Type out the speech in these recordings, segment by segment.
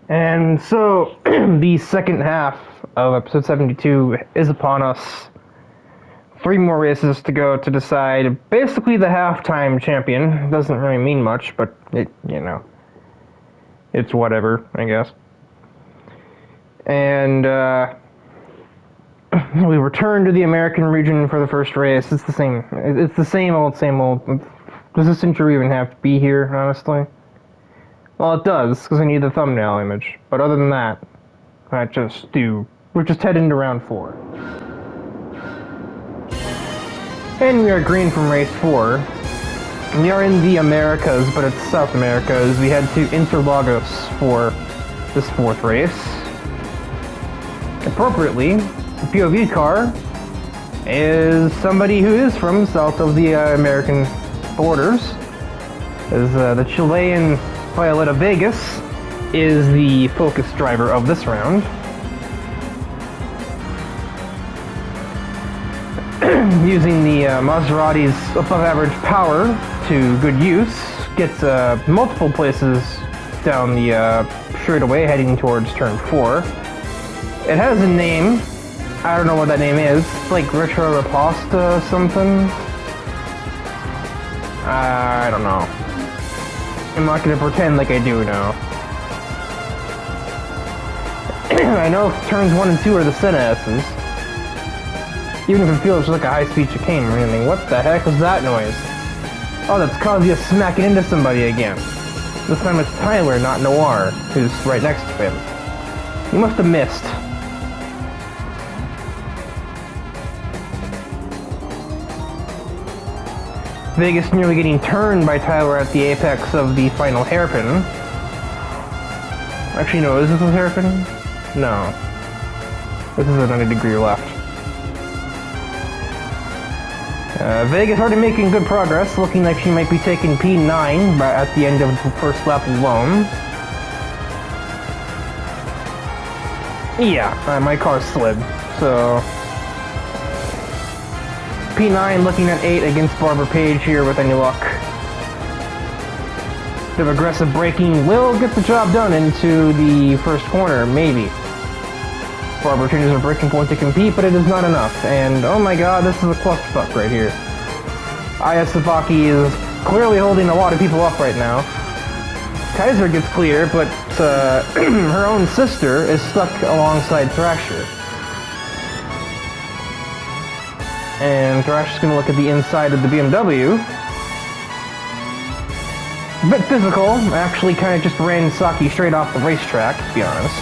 And so, the second half of episode 72 is upon us. 3 more races to go to decide basically the halftime champion. Doesn't really mean much, but it's whatever, I guess. And we return to the American region for the first race. It's the same. It's the same old, same old. Does this intro even have to be here, honestly? Well, it does, because I need the thumbnail image. But other than that, we're just heading into round 4. And we are green from race 4. We are in the Americas, but it's South America, as we head to Interlagos for this 4th race. Appropriately, the POV car is somebody who is from south of the American borders. As the Chilean Violeta Vegas is the focus driver of this round. Using the Maserati's above-average power to good use, gets multiple places down the straightaway heading towards turn 4. It has a name. I don't know what that name is. It's like Retro Raposta something. I don't know. I'm not gonna pretend like I do know. I know turns 1 and 2 are the Senna S's. Even if it feels like a high-speed chicane or anything. What the heck was that noise? Oh, that's Kazuya smacking into somebody again. This time it's Tyler, not Noir, who's right next to him. He must have missed. Vegas nearly getting turned by Tyler at the apex of the final hairpin. Actually, no, is this a hairpin? No. This is a 90-degree left. Vegas already making good progress, looking like she might be taking P9 at the end of the first lap alone. Yeah, my car slid, so... P9 looking at 8 against Barbara Page here with any luck. Bit of aggressive braking will get the job done into the first corner, maybe. Barbara changes her braking point to compete, but it is not enough. And oh my god, this is a clusterfuck right here. Aya Sabaki is clearly holding a lot of people up right now. Kaiser gets clear, but her own sister is stuck alongside Thrasher. And Thrasher's gonna look at the inside of the BMW. A bit physical, actually kind of just ran Saki straight off the racetrack, to be honest.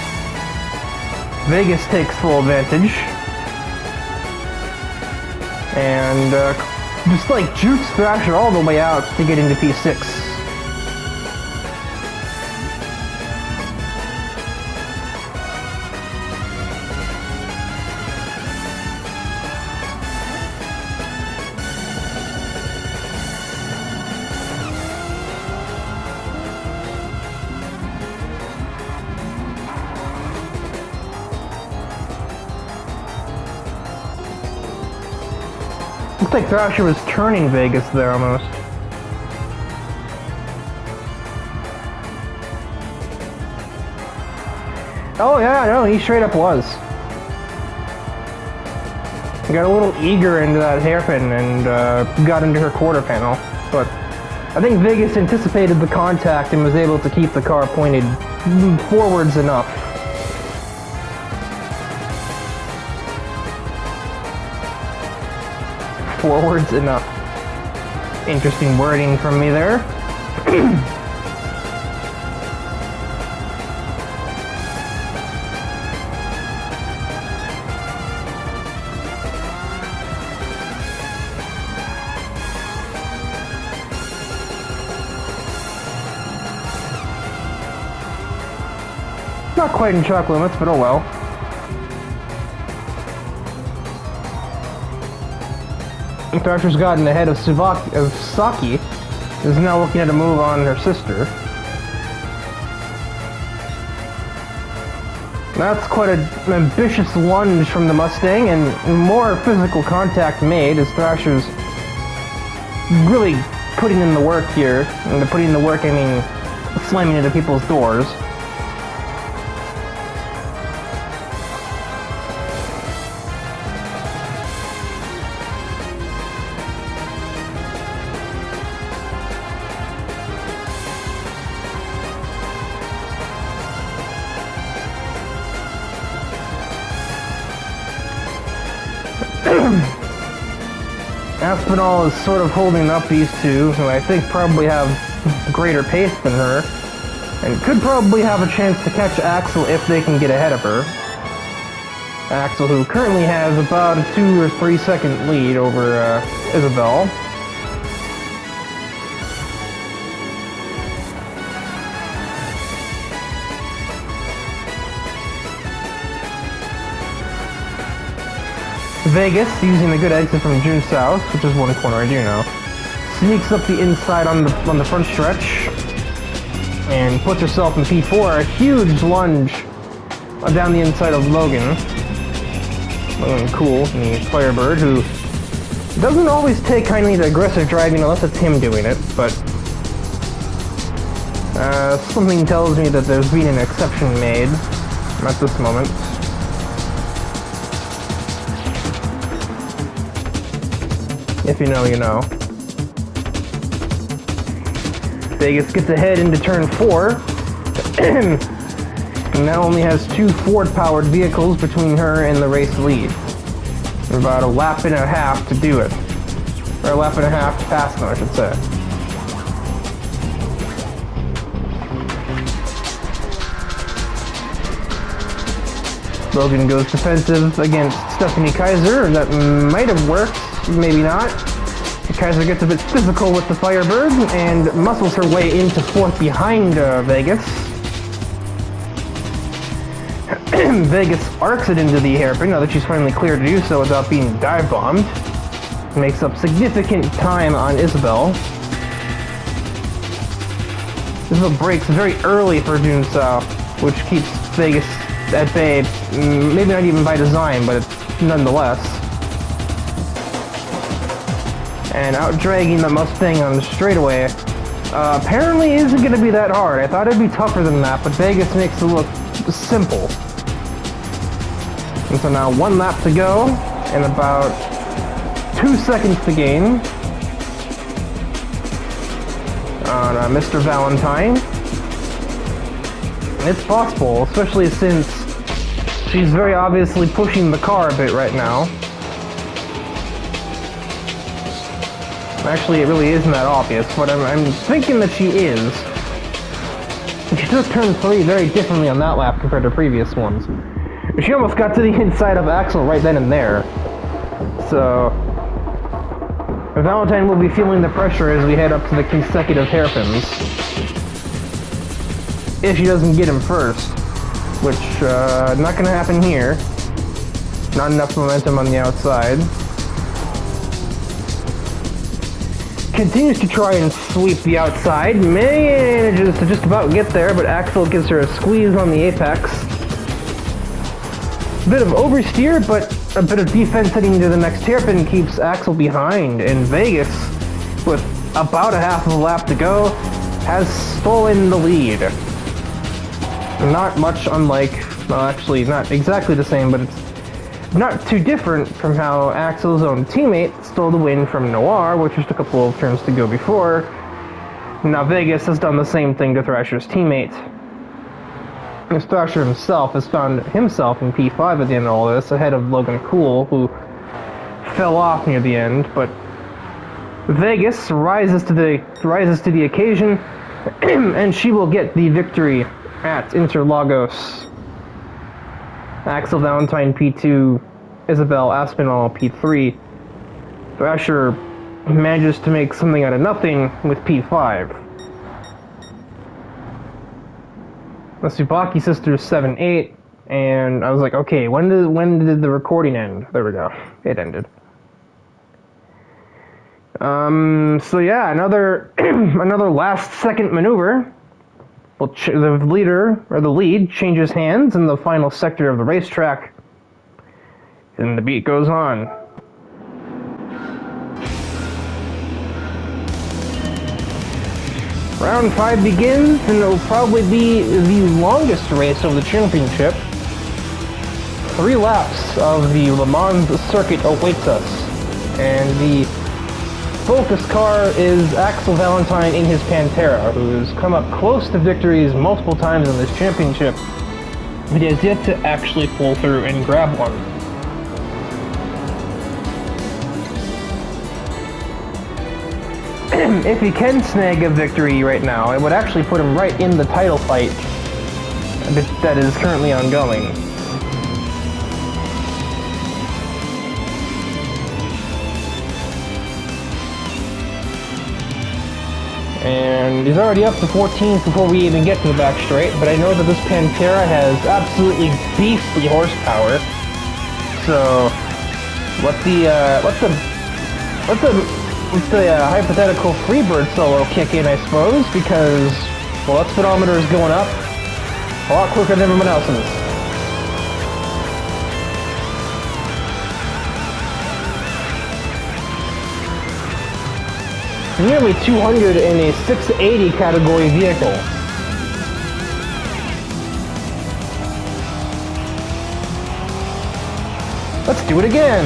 Vegas takes full advantage. And just like jukes Thrasher all the way out to get into P6. Looks like Thrasher was turning Vegas there almost. Oh yeah, no, he straight up was. He got a little eager into that hairpin and got into her quarter panel. But I think Vegas anticipated the contact and was able to keep the car pointed forwards enough. Forwards enough. Interesting wording from me there. Not quite in track limits, but oh well. Thrasher's gotten ahead of Saki, is now looking at a move on her sister. That's quite an ambitious lunge from the Mustang, and more physical contact made as Thrasher's really putting in the work here. And putting in the work, I mean slamming into people's doors. Aspinall is sort of holding up these two, who I think probably have greater pace than her, and could probably have a chance to catch Axel if they can get ahead of her. Axel, who currently has about a 2 or 3 second lead over Isabelle. Vegas, using a good exit from June South, which is one corner I do know, sneaks up the inside on the front stretch and puts herself in P4. A huge lunge down the inside of Logan. Logan Cool, the Firebird, who doesn't always take kindly to aggressive driving unless it's him doing it, but something tells me that there's been an exception made at this moment. If you know, you know. Vegas gets ahead into turn 4. And now only has 2 Ford-powered vehicles between her and the race lead. About a lap and a half to do it. Or a lap and a half to pass them, I should say. Logan goes defensive against Stephanie Kaiser. That might have worked. Maybe not. Kaiser gets a bit physical with the Firebird and muscles her way into 4th behind Vegas. Vegas arcs it into the hairpin now that she's finally cleared to do so without being dive bombed. Makes up significant time on Isabelle. Isabelle breaks very early for June South, which keeps Vegas at bay. Maybe not even by design, but nonetheless. And out-dragging the Mustang on the straightaway apparently isn't going to be that hard. I thought it'd be tougher than that, but Vegas makes it look simple. And so now 1 lap to go, and about 2 seconds to gain on Mr. Valentine. And it's possible, especially since she's very obviously pushing the car a bit right now. Actually, it really isn't that obvious, but I'm thinking that she is. And she took turn 3 very differently on that lap compared to previous ones. She almost got to the inside of Axel right then and there. So Valentine will be feeling the pressure as we head up to the consecutive hairpins. If she doesn't get him first, which not gonna happen here. Not enough momentum on the outside. Continues to try and sweep the outside, manages to just about get there, but Axel gives her a squeeze on the apex. A bit of oversteer, but a bit of defense heading to the next hairpin keeps Axel behind, and Vegas, with about a half of a lap to go, has stolen the lead. Not much unlike, well actually not exactly the same, but it's not too different from how Axel's own teammate stole the win from Noir, which just a couple of turns to go before. Now Vegas has done the same thing to Thrasher's teammate. As Thrasher himself has found himself in P5 at the end of all this, ahead of Logan Cool, who fell off near the end, but Vegas rises to the occasion, and she will get the victory at Interlagos. Axel Valentine P2, Isabelle Aspinall P3. Thrasher manages to make something out of nothing with P5. The Tsubaki Sisters 7-8, and I was like, okay, when did the recording end? There we go. It ended. So yeah, another another last second maneuver. Well, the lead changes hands in the final sector of the racetrack, and the beat goes on. Round 5 begins, and it will probably be the longest race of the championship. 3 laps of the Le Mans circuit awaits us, and the focus car is Axel Valentine in his Pantera, who has come up close to victories multiple times in this championship, but he has yet to actually pull through and grab one. if he can snag a victory right now, it would actually put him right in the title fight that is currently ongoing. And he's already up to 14th before we even get to the back straight, but I know that this Pantera has absolutely beastly horsepower. So, let the hypothetical Freebird solo kick in, I suppose, because, well, that speedometer is going up a lot quicker than everyone else's. Nearly 200 in a 680 category vehicle. Let's do it again.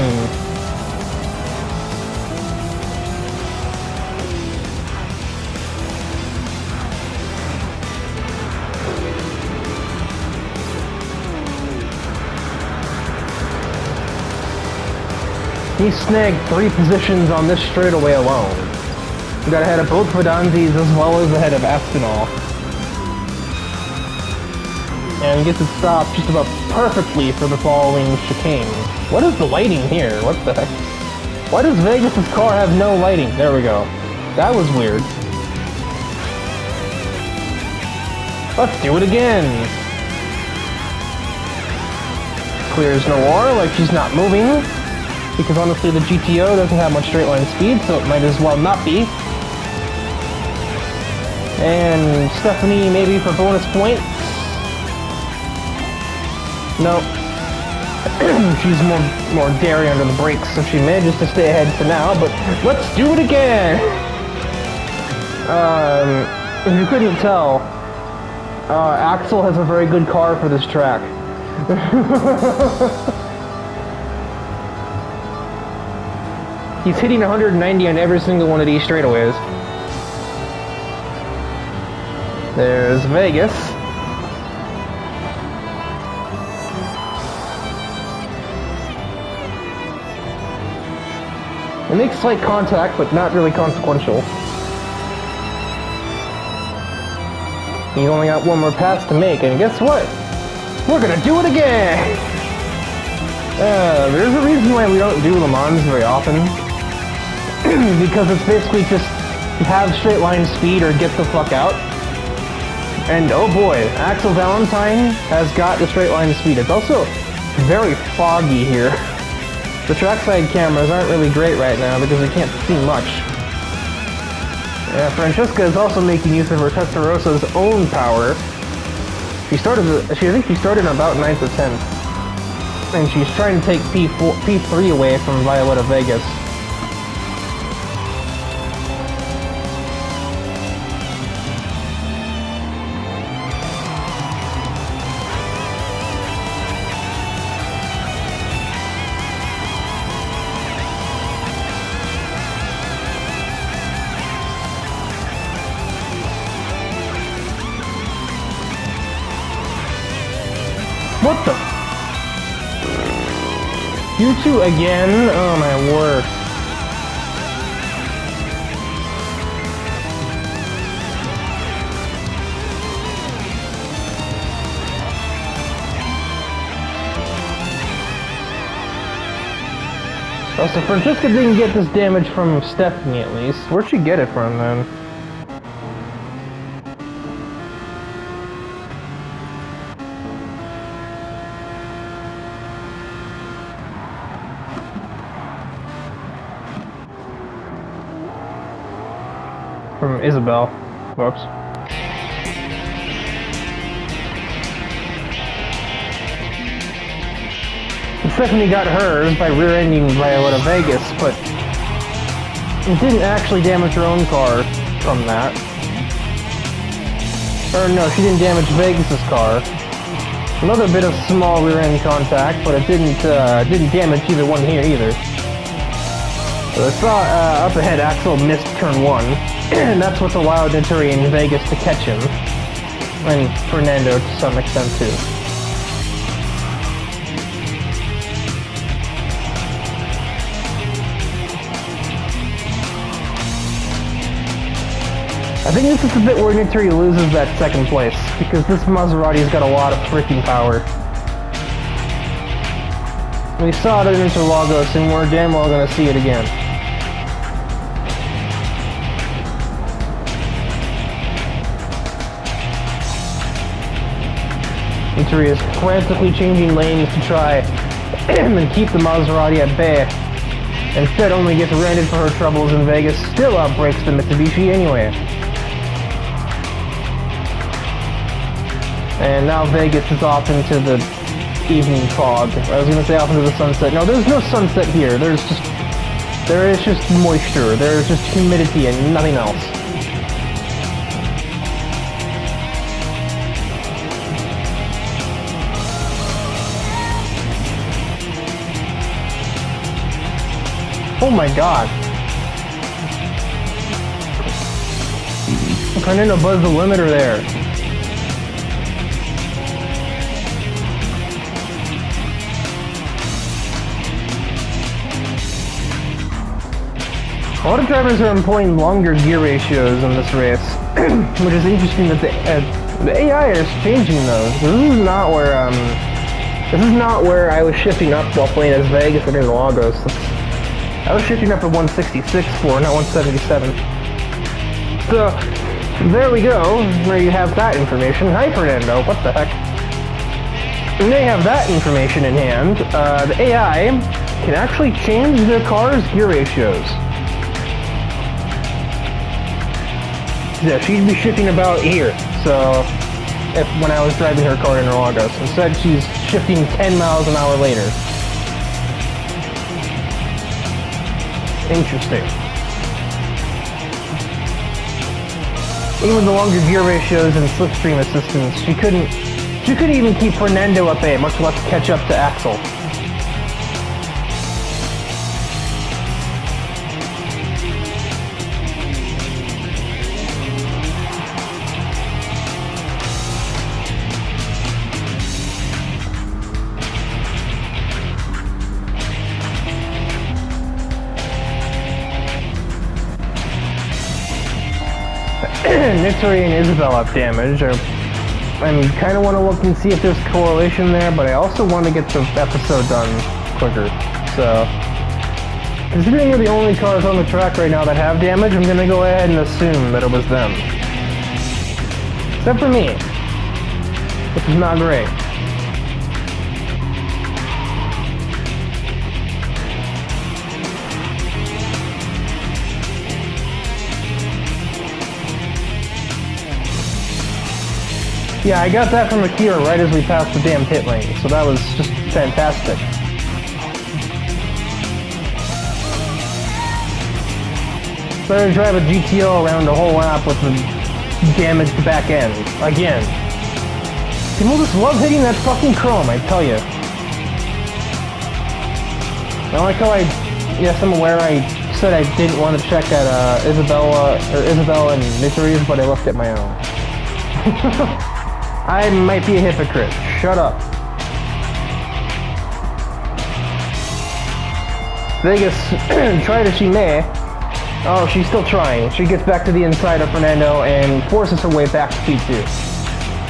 He snagged 3 positions on this straightaway alone. We got ahead of both Vedanzis as well as ahead of Aspinall. And gets it stopped just about perfectly for the following chicane. What is the lighting here? What the heck? Why does Vegas' car have no lighting? There we go. That was weird. Let's do it again. Clears Noir like she's not moving. Because honestly the GTO doesn't have much straight line speed, so it might as well not be. And Stephanie maybe for bonus points. Nope. She's more daring under the brakes, so she manages to stay ahead for now, but let's do it again! If you couldn't tell, Axel has a very good car for this track. He's hitting 190 on every single one of these straightaways. There's Vegas. It makes slight contact, but not really consequential. He's only got one more pass to make, and guess what? We're gonna do it again! There's a reason why we don't do Le Mans very often. Because it's basically just have straight line speed or get the fuck out. And oh boy, Axel Valentine has got the straight line speed. It's also very foggy here. The trackside cameras aren't really great right now because we can't see much. Yeah, Francesca is also making use of her Testarosa's own power. I think she started in about 9th or 10th. And she's trying to take P3 away from Violetta Vegas. What the? You two again? Oh my word. Oh, so Francesca didn't get this damage from Stephanie at least. Where'd she get it from then? From Isabel. Whoops. Stephanie got hers by rear-ending Violetta Vegas, but it didn't actually damage her own car from that. Or no, she didn't damage Vegas's car. Another bit of small rear-end contact, but it didn't damage either one here either. So I saw up ahead Axel missed turn 1. And that's what allowed Naturi in Vegas to catch him. And Fernando to some extent too. I think this is the bit where Nitri loses that second place, because this Maserati's got a lot of freaking power. We saw it in Interlagos, and we're damn well gonna see it again. Nitri is frantically changing lanes to try and keep the Maserati at bay. Instead, only gets rented for her troubles in Vegas, still outbreaks the Mitsubishi anyway. And now Vegas is off into the evening fog. I was gonna say off into the sunset. No, there's no sunset here. There is just moisture. There's just humidity and nothing else. Oh my god. Fernando buzzed the limiter there. A lot of drivers are employing longer gear ratios in this race, which is interesting that the AI is changing those. This is not where I was shifting up while playing as Vegas and Interlagos. I was shifting up at 166 for, not 177. So, there we go, where you have that information. Hi Fernando, what the heck? When they have that information in hand, the AI can actually change their car's gear ratios. Yeah, she'd be shifting about here, so when I was driving her car in Interlagos. Instead, she's shifting 10 miles an hour later. Interesting. Even with the longer gear ratios and slipstream assistance, she couldn't even keep Fernando at bay, much less catch up to Axel. Nitri and Isabel have damage. I kind of want to look and see if there's correlation there, but I also want to get the episode done quicker. So, considering they're the only cars on the track right now that have damage, I'm going to go ahead and assume that it was them. Except for me, which is not great. Yeah, I got that from Akira right as we passed the damn pit lane, so that was just fantastic. Better drive a GTO around a whole lap with the damaged back end, again. People just love hitting that fucking chrome, I tell you. I like how yes, I'm aware I said I didn't want to check at Isabella and Nitri's, but I looked at my own. I might be a hypocrite. Shut up. Vegas, try it as she may. Oh, she's still trying. She gets back to the inside of Fernando and forces her way back to P2.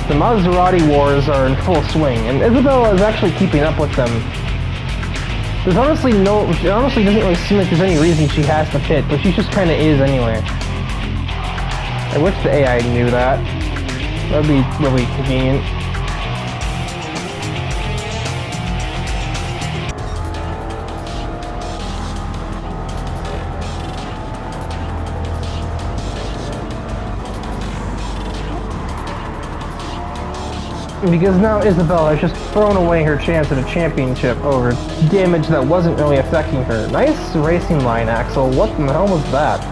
The Maserati wars are in full swing, and Isabella is actually keeping up with them. It honestly doesn't really seem like there's any reason she has to pit, but she just kind of is anyway. I wish the AI knew that. That'd be really convenient. Because now Isabella has just thrown away her chance at a championship over damage that wasn't really affecting her. Nice racing line, Axel. What the hell was that?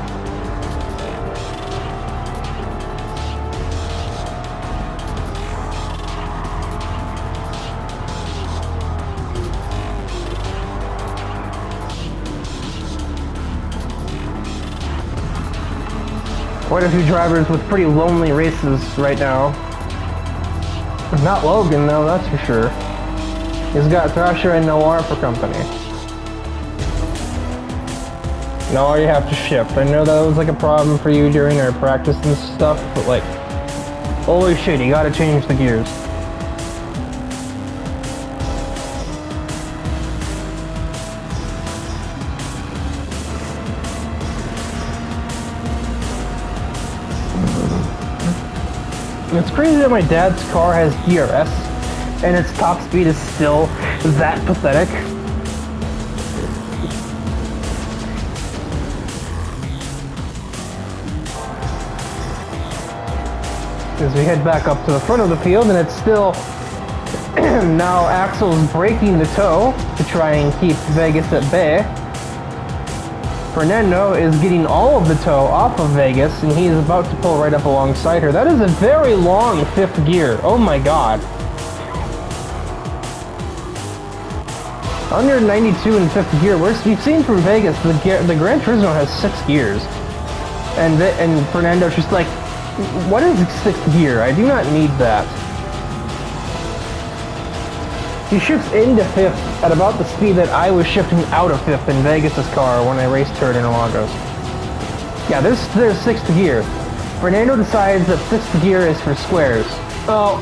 Quite a few drivers with pretty lonely races right now. Not Logan though, that's for sure. He's got Thrasher and Noir for company. Now you have to shift. I know that was like a problem for you during our practice and stuff, but like, holy shit, you gotta change the gears. It's crazy that my dad's car has DRS, and its top speed is still that pathetic. As we head back up to the front of the field, and it's still now Axel's breaking the toe to try and keep Vegas at bay. Fernando is getting all of the toe off of Vegas, and he is about to pull right up alongside her. That is a very long fifth gear. Oh my god. Under 92 in fifth gear. We've seen from Vegas, the Gran Turismo has 6 gears. And Fernando's just like, what is 6th gear? I do not need that. He shifts into 5th at about the speed that I was shifting out of 5th in Vegas' car when I raced her at Interlagos. Yeah, there's 6th gear. Fernando decides that 6th gear is for squares. Oh.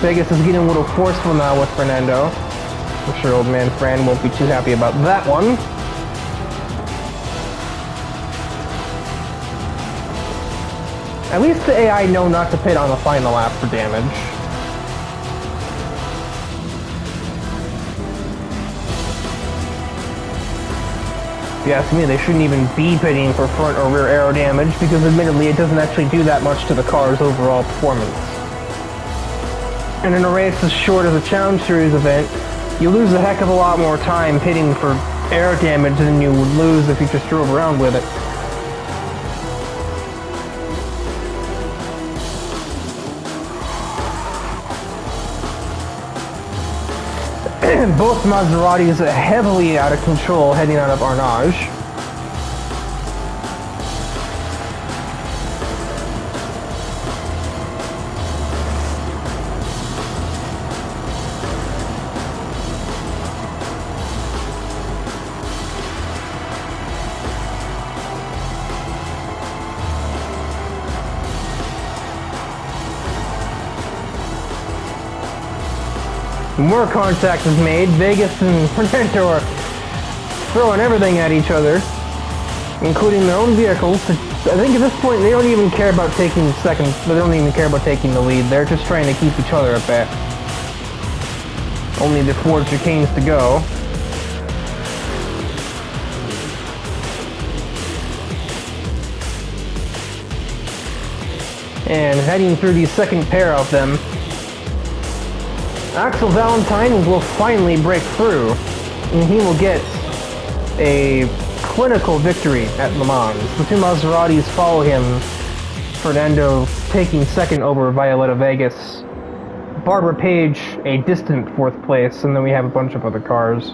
Vegas is getting a little forceful now with Fernando. I'm sure old man Fran won't be too happy about that one. At least the AI know not to pit on the final lap for damage. If you ask me, they shouldn't even be pitting for front or rear aero damage, because admittedly it doesn't actually do that much to the car's overall performance. And in a race as short as a Challenge Series event, you lose a heck of a lot more time pitting for aero damage than you would lose if you just drove around with it. Both Maseratis are heavily out of control heading out of Arnage. More contact is made. Vegas and Fernando are throwing everything at each other, including their own vehicles. I think at this point they don't even care about taking second. They don't even care about taking the lead. They're just trying to keep each other at bay. Only the Ford chicanes to go. And heading through the second pair of them, Axel Valentine will finally break through, and he will get a clinical victory at Le Mans. The two Maseratis follow him, Fernando taking second over Violetta Vegas, Barbara Page a distant 4th place, and then we have a bunch of other cars.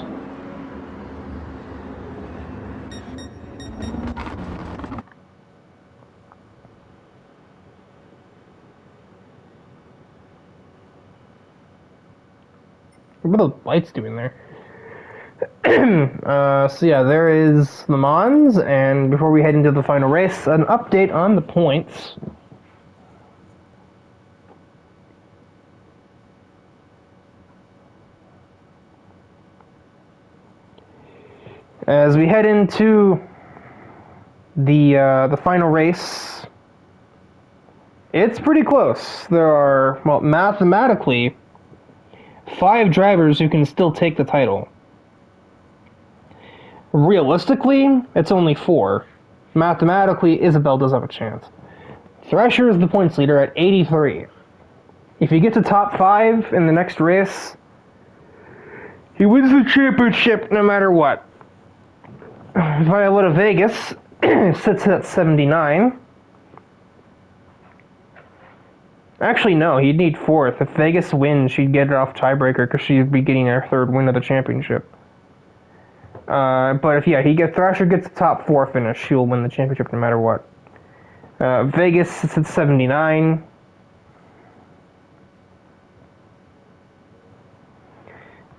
What are the lights doing there? So yeah, there is Le Mans, and before we head into the final race, an update on the points. As we head into the final race, it's pretty close. There are, well, mathematically, 5 drivers who can still take the title. Realistically, it's only 4. Mathematically, Isabel does have a chance. Thrasher is the points leader at 83. If he gets a top 5 in the next race, he wins the championship no matter what. Violetta Vegas sits at 79. Actually, no, he'd need 4th. If Vegas wins, she'd get it off tiebreaker because she'd be getting her 3rd win of the championship. But if Thrasher gets a top 4 finish, she'll win the championship no matter what. Vegas sits at 79.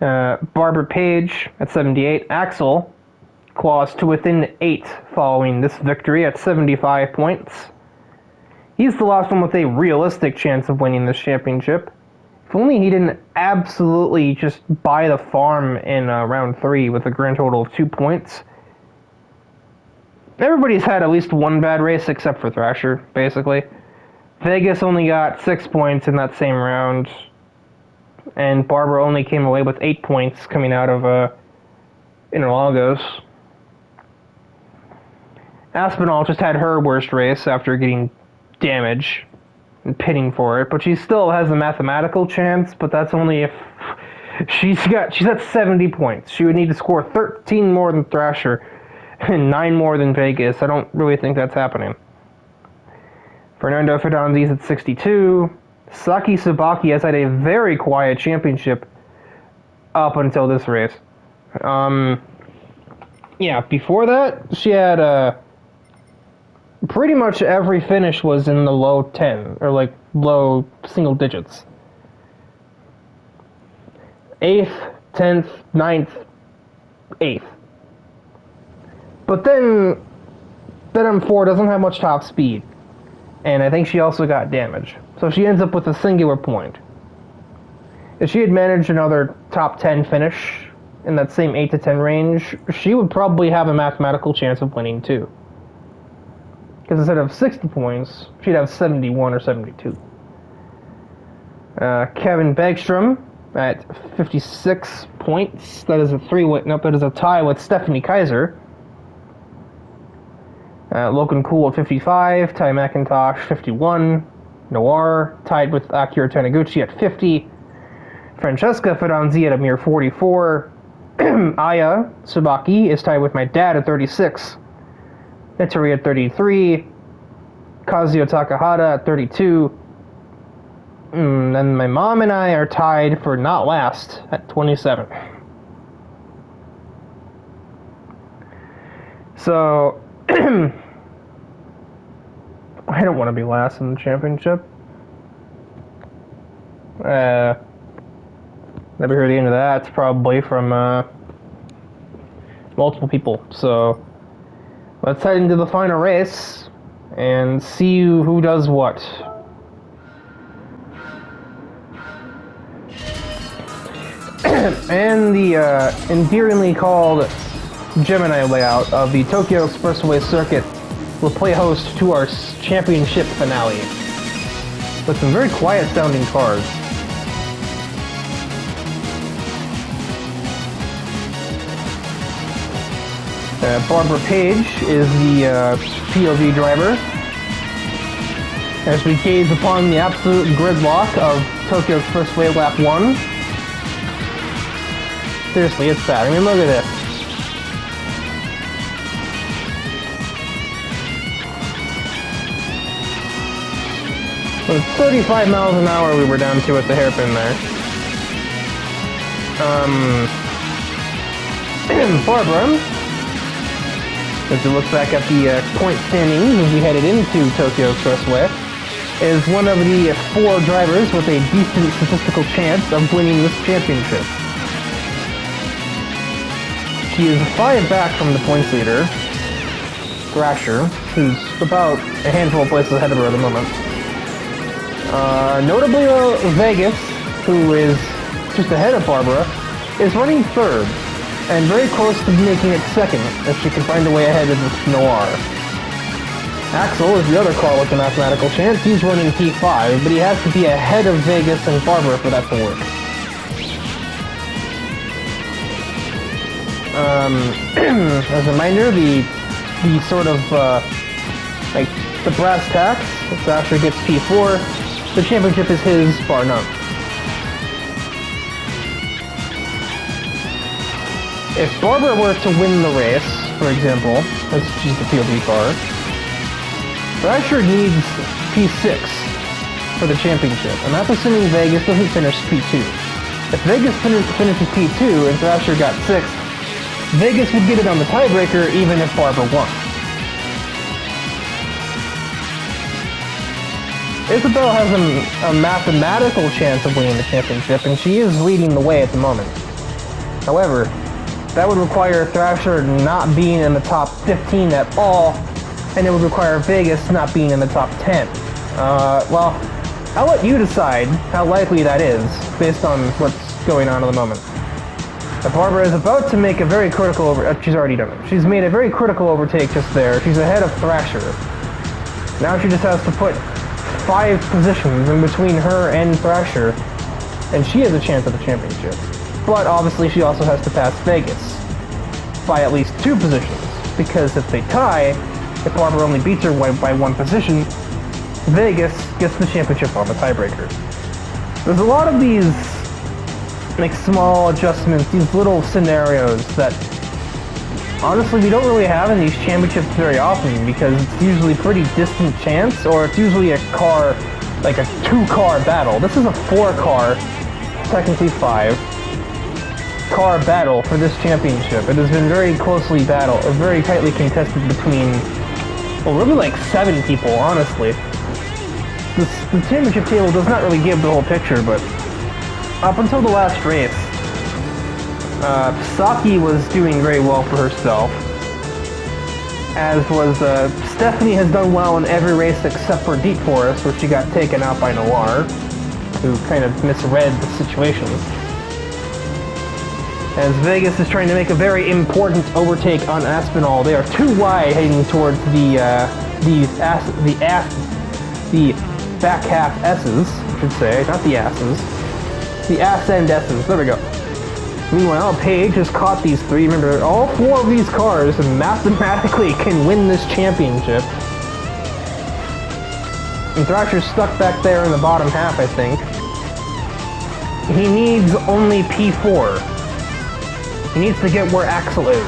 Barbara Page at 78. Axel clause to within 8 following this victory at 75 points. He's the last one with a realistic chance of winning this championship. If only he didn't absolutely just buy the farm in round 3 with a grand total of 2 points. Everybody's had at least one bad race except for Thrasher, basically. Vegas only got 6 points in that same round, and Barbara only came away with 8 points coming out of Interlagos. Aspinall just had her worst race after getting damage and pitting for it, but she still has a mathematical chance, but that's only if she's at 70 points. She would need to score 13 more than Thrasher and 9 more than Vegas. I don't really think that's happening. Fernando Fidanzi's at 62. Saki Sabaki has had a very quiet championship up until this race. Yeah, before that, she had pretty much every finish was in the low 10, or like low single digits. 8th, 10th, 9th, 8th. But then M4 doesn't have much top speed, and I think she also got damage. So she ends up with a singular point. If she had managed another top 10 finish in that same 8 to 10 range, she would probably have a mathematical chance of winning too. Because instead of 60 points, she'd have 71 or 72. Kevin Begstrom at 56 points. That is that is a tie with Stephanie Kaiser. Logan Cool at 55, Ty McIntosh 51, Noir tied with Akira Taniguchi at 50, Francesca Fidanzi at a mere 44, Aya Tsubaki is tied with my dad at 36, Nettori at 33, Kazuyo Takahata at 32, and my mom and I are tied for not last at 27. So, I don't want to be last in the championship. Never heard the end of that, probably from multiple people. So let's head into the final race and see who does what. And the endearingly called Gemini layout of the Tokyo Expressway circuit will play host to our championship finale with some very quiet sounding cars. Barbara Page is the POV driver as we gaze upon the absolute gridlock of Tokyo Expressway lap 1. Seriously, it's bad. I mean, look at this. So 35 miles an hour we were down to at the hairpin there. Barbara, as we look back at the point standings as we headed into Tokyo Expressway, is one of the 4 drivers with a decent statistical chance of winning this championship. She is 5 back from the points leader, Thrasher, who's about a handful of places ahead of her at the moment. Notably, Vegas, who is just ahead of Barbara, is running 3rd, and very close to making it 2nd if she can find a way ahead of this Noir. Axel is the other car with a mathematical chance. He's running P5, but he has to be ahead of Vegas and Barbara for that to work. As a reminder, the sort of, like, the brass tacks, if Thrasher gets P4, the championship is his, bar none. If Barbara were to win the race, for example, as she's the POV car, Thrasher needs P6 for the championship, and that's assuming Vegas doesn't finish P2. If Vegas finishes P2 and Thrasher got 6th, Vegas would get it on the tiebreaker even if Barbara won. Isabel has a mathematical chance of winning the championship, and she is leading the way at the moment. However, That would require Thrasher not being in the top 15 at all, and it would require Vegas not being in the top 10. Well, I'll let you decide how likely that is, based on what's going on at the moment. Barbara is about to make a very critical she's already done it. She's made a very critical overtake just there. She's ahead of Thrasher. Now she just has to put 5 positions in between her and Thrasher, and she has a chance at the championship. But obviously she also has to pass Vegas by at least 2 positions, because if they tie, if Barbara only beats her by 1 position, Vegas gets the championship on the tiebreaker. There's a lot of these like small adjustments, these little scenarios that honestly we don't really have in these championships very often, because it's usually pretty distant chance, or it's usually a car, like a 2-car battle. This is a 4-car, technically 5-car battle for this championship. It has been very closely battled, or very tightly contested between, well, really like 7 people, honestly. The championship table does not really give the whole picture, but up until the last race, Saki was doing very well for herself, as was Stephanie has done well in every race except for Deep Forest, where she got taken out by Noir, who kind of misread the situation. As Vegas is trying to make a very important overtake on Aspinall. They are too wide heading towards the back half S's, I should say, not the asses. The ass end S's, there we go. Meanwhile, Paige has caught these 3. Remember, all 4 of these cars mathematically can win this championship. And Thrasher's stuck back there in the bottom half, I think. He needs only P4. He needs to get where Axel is.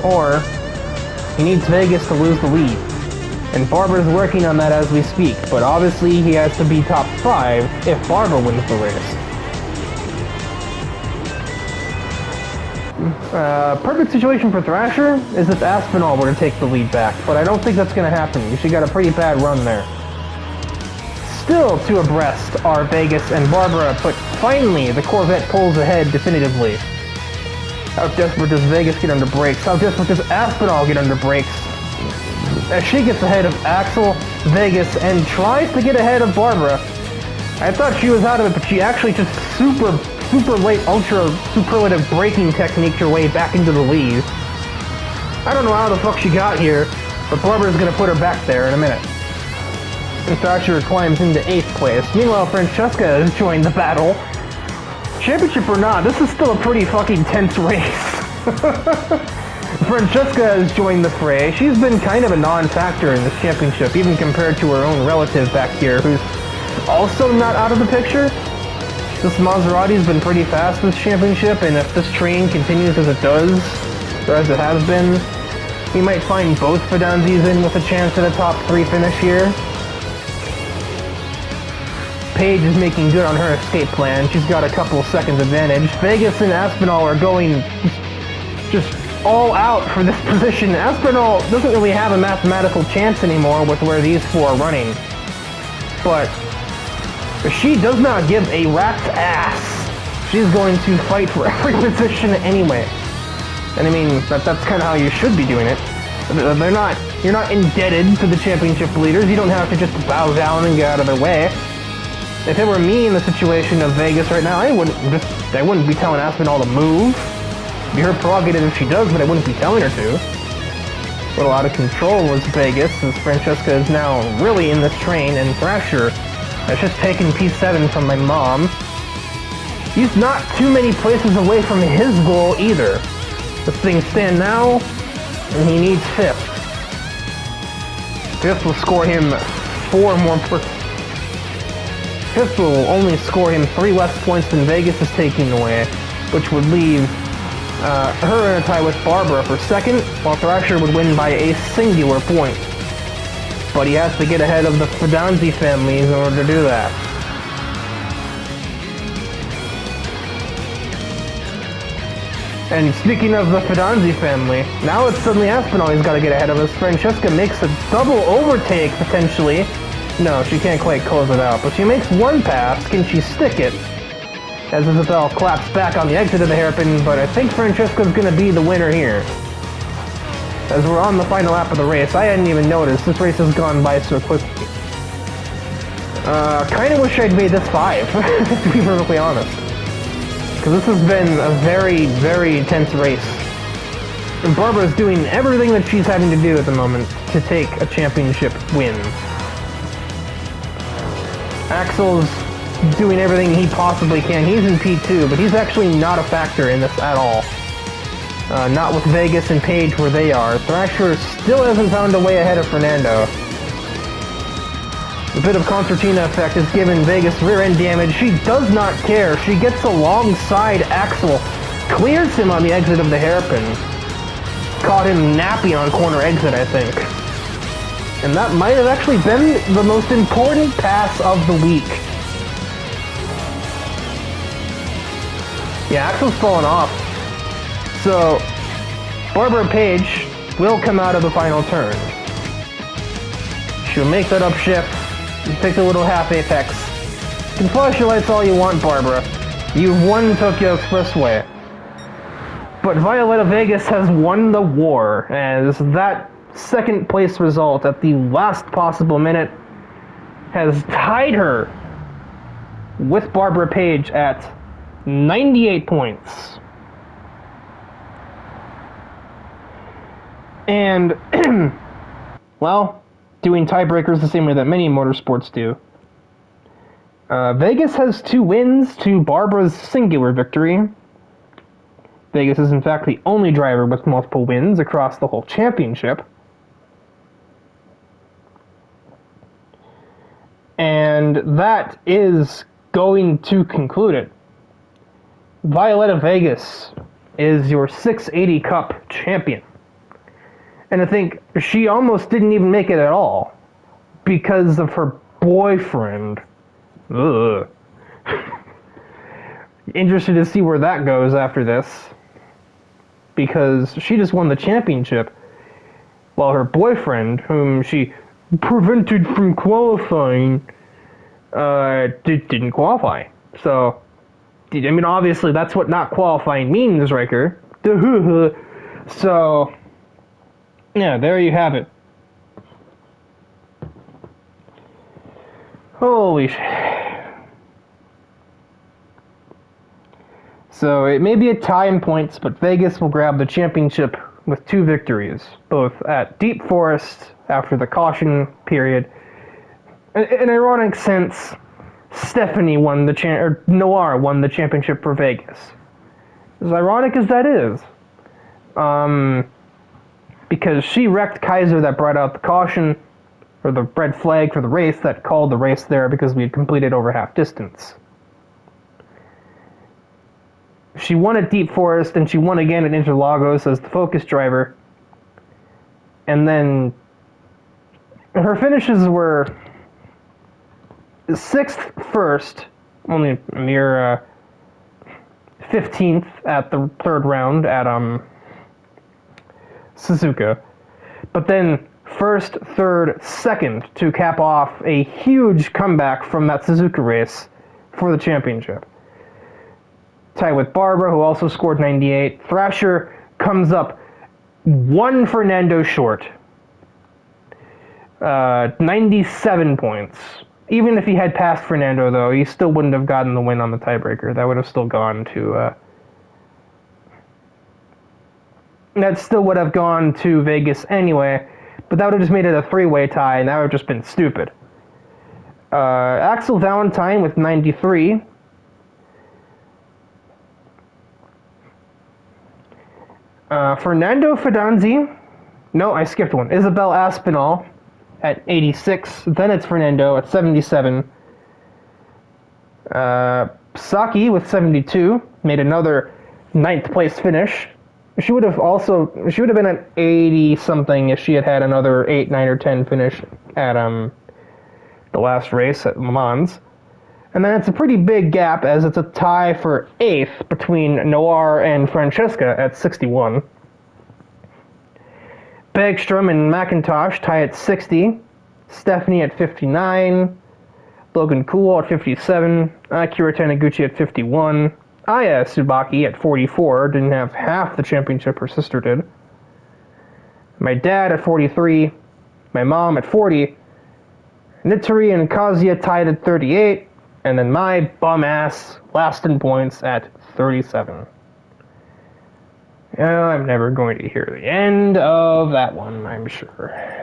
Or, he needs Vegas to lose the lead. And Barbara's working on that as we speak, but obviously he has to be top 5 if Barbara wins the race. Perfect situation for Thrasher is if Aspinall were to take the lead back, but I don't think that's going to happen. She got a pretty bad run there. Still 2 abreast are Vegas and Barbara, but finally the Corvette pulls ahead definitively. How desperate does Vegas get under brakes? How desperate does Aspinall get under brakes? As she gets ahead of Axel, Vegas, and tries to get ahead of Barbara. I thought she was out of it, but she actually just super late, ultra superlative braking technique her way back into the lead. I don't know how the fuck she got here, but Barbara's gonna put her back there in a minute. And Thrasher climbs into 8th place. Meanwhile, Francesca has joined the battle. Championship or not, this is still a pretty fucking tense race. Francesca has joined the fray. She's been kind of a non-factor in this championship, even compared to her own relative back here, who's also not out of the picture. This Maserati's been pretty fast this championship, and if this train continues as it does, or as it has been, we might find both Fidanzis in with a chance at a top 3 finish here. Paige is making good on her escape plan. She's got a couple seconds advantage. Vegas and Aspinall are going just all out for this position. Aspinall doesn't really have a mathematical chance anymore with where these 4 are running. But she does not give a rat's ass. She's going to fight for every position anyway. And I mean, that's kind of how you should be doing it. You're not indebted to the championship leaders. You don't have to just bow down and get out of their way. If it were me in the situation of Vegas right now, I wouldn't be telling Aspinall to move. It'd be her prerogative if she does, but I wouldn't be telling her to. A little out of control was Vegas, as Francesca is now really in this train, and Thrasher has just taken P7 from my mom. He's not too many places away from his goal either. As things stand now, and he needs 5th. 5th will score him 4 more points. 5th will only score him 3 less points than Vegas is taking away, which would leave her in a tie with Barbara for 2nd, while Thrasher would win by a singular point. But he has to get ahead of the Fidanzi families in order to do that. And speaking of the Fidanzi family, now it's suddenly Aspinall he's got to get ahead of us. Francesca makes a double overtake, potentially. No, she can't quite close it out, but she makes 1 pass. Can she stick it? as Isabel claps back on the exit of the hairpin, but I think Francesca's going to be the winner here. As we're on the final lap of the race, I hadn't even noticed. This race has gone by so quickly. Kind of wish I'd made this 5, to be perfectly honest. Because this has been a very, very intense race. And Barbara's doing everything that she's having to do at the moment to take a championship win. Axel's doing everything he possibly can. He's in P2, but he's actually not a factor in this at all. Not with Vegas and Page where they are. Thrasher still hasn't found a way ahead of Fernando. A bit of concertina effect has given Vegas rear end damage. She does not care. She gets alongside Axel, clears him on the exit of the hairpin. Caught him nappy on corner exit, I think. And that might have actually been the most important pass of the week. Yeah, Axel's fallen off. So, Barbara Page will come out of the final turn. She'll make that upshift, and take a little half apex. You can flash your lights all you want, Barbara. You've won Tokyo Expressway. But Violetta Vegas has won the war, as that second place result at the last possible minute has tied her with Barbara Page at 98 points. And, well, doing tiebreakers the same way that many motorsports do. Vegas has 2 wins to Barbara's singular victory. Vegas is in fact the only driver with multiple wins across the whole championship. And that is going to conclude it. Violetta Vegas is your 680 Cup champion. And I think she almost didn't even make it at all because of her boyfriend. Ugh. Interested to see where that goes after this, because she just won the championship while her boyfriend, whom she prevented from qualifying, didn't qualify. So, I mean, obviously that's what not qualifying means, Riker. So, yeah, there you have it. Holy shit. So it may be a tie in points, but Vegas will grab the championship with 2 victories, both at Deep Forest after the caution period. In ironic sense, Stephanie won the Noir won the championship for Vegas. As ironic as that is, because she wrecked Kaiser that brought out the caution, or the red flag for the race that called the race there because we had completed over half distance. She won at Deep Forest, and she won again at Interlagos as the Focus driver. And then her finishes were 6th first, only a mere 15th at the 3rd round at Suzuka. But then 1st, 3rd, 2nd to cap off a huge comeback from that Suzuka race for the championship. Tied with Barbara, who also scored 98. Thrasher comes up 1 Fernando short. 97 points. Even if he had passed Fernando, though, he still wouldn't have gotten the win on the tiebreaker. That would have still gone to... that still would have gone to Vegas anyway, but that would have just made it a 3-way tie, and that would have just been stupid. Axel Valentine with 93. Fernando Fidanzi. No, I skipped one. Isabel Aspinall at 86. Then it's Fernando at 77. Saki with 72. Made another 9th place finish. She would have been at 80-something if she had had another 8, 9, or 10 finish at the last race at Le Mans. And then it's a pretty big gap, as it's a tie for 8th between Noir and Francesca at 61. Bergstrom and McIntosh tie at 60. Stephanie at 59. Logan Cool at 57, Akira Taniguchi at 51, Aya Tsubaki at 44, didn't have half the championship her sister did. My dad at 43, my mom at 40, Nitori and Kazuya tied at 38, and then my bum ass last in points at 37. I'm never going to hear the end of that one, I'm sure.